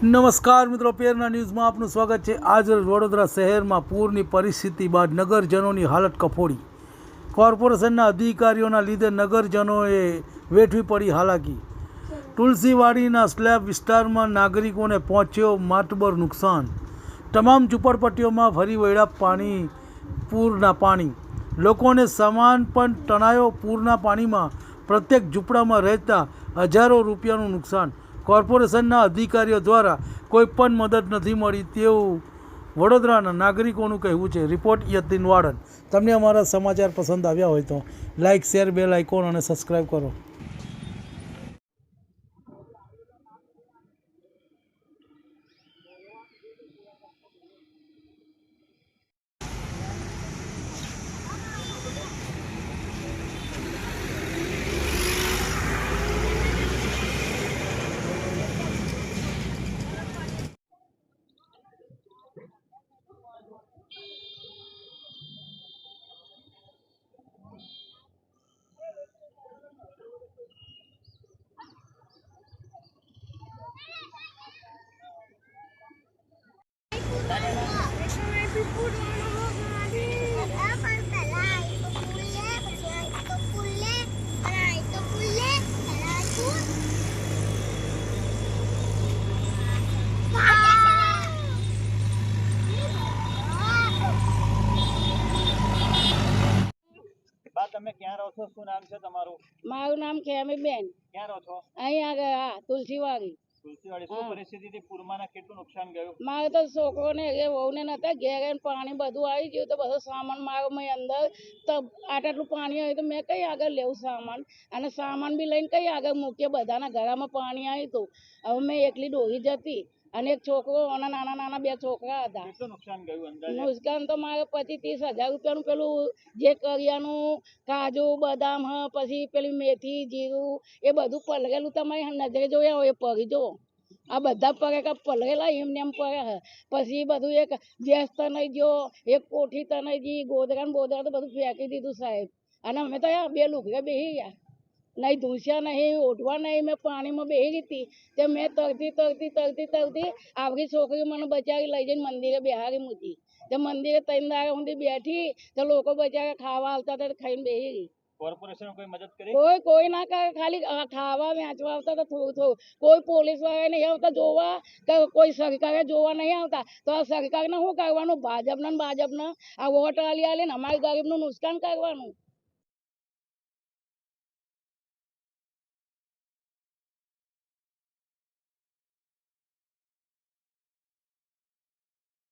નમસ્કાર મિત્રો, પેરના ન્યૂઝમાં આપનું સ્વાગત છે। આજ વડોદરા શહેરમાં પૂરની પરિસ્થિતિ બાદ નગરજનોની હાલત કફોડી। કોર્પોરેશનના અધિકારીઓના લીધે નગરજનોએ વેઠવી પડી હાલાકી। તુલસીવાડીના સ્લેબ વિસ્તારમાં નાગરિકોને પહોંચ્યો માતબર નુકસાન। તમામ ઝૂંપડપટ્ટીઓમાં ફરી વળ્યા પૂરના પાણી। લોકોને સામાન પણ તણાયો પૂરના પાણીમાં। પ્રત્યેક ઝૂંપડામાં રહેતા હજારો રૂપિયાનું નુકસાન। કોર્પોરેશનના અધિકારીઓ દ્વારા કોઈ પણ મદદ નથી મળી તેવું વડોદરાના નાગરિકોનું કહેવું છે। રિપોર્ટ યતીન વાડન। તમને અમારા સમાચાર પસંદ આવ્યા હોય તો લાઇક, શેર, બેલ આઇકોન અને સબસ્ક્રાઈબ કરો। તમે ક્યાં રહો છો? શું નામ છે તમારું? મારું નામ ખેમીબેન। ક્યાં રહો છો? અહીંયા ગયા તુલસીવાડી। તુલસીવાડી શું પરિસ્થિતિ? પૂરમાં કેટલું નુકસાન ગયું? મારે તો છોકરોને વહુને નતા ઘેર પાણી બધું આવી ગયું, તો બધો સામાન મારો મેં અંદર તો આટલું પાણી આવ્યું તો મેં કઈ આગળ લેવું સામાન, અને સામાન બી લઈને કઈ આગળ મૂકીએ? બધાના ઘરમાં પાણી આવ્યું હતું। હવે મેં એકલી ડોહી જતી અને એક છોકરો અને નાના બે છોકરા હતા। કેટલું નુકસાન ગયું અંદાજે? નુકસાન તો મારે 25-30 હજાર રૂપિયાનું પેલું જે કરિયાનું કાજુ બદામ પછી પેલી મેથી જીરું એ બધું પલળેલું તમારી નજરે જોયા હોય એ પડી જો આ બધા પડે પલળેલા એમને એમ પડે। પછી બધું એક ગેસ તનાઈ ગયો, એક કોઠી તનાઈ ગઈ, ગોદરા બોદરા તો બધું ફેંકી દીધું સાહેબ। અને અમે તો બે લુગડા બેસી ગયા, નહીં ધૂસ્યા નહીં ઓઢવા નહીં। મેં પાણીમાં બેસી હતી તે મેં તરતી આવડી છોકરી મને બચાવી લઈ જઈને મંદિરે બેહારી મૂકી। તે મંદિરે 3 દાડા સુધી બેઠી તો લોકો બચારા ખાવા આવતા હતા, ખાઈને બેસી ગઈ। કોર્પોરેશન કોઈ મદદ કરી? કોઈ ના કરે, ખાલી ખાવા વેચવા આવતા તો થોડું કોઈ પોલીસ વાળા નહીં આવતા જોવા, કોઈ સરકારે જોવા નહીં આવતા। તો આ સરકારને શું કરવાનું? ભાજપના આ વોટ આલી ને અમારી ગરીબનું નુકસાન કરવાનું।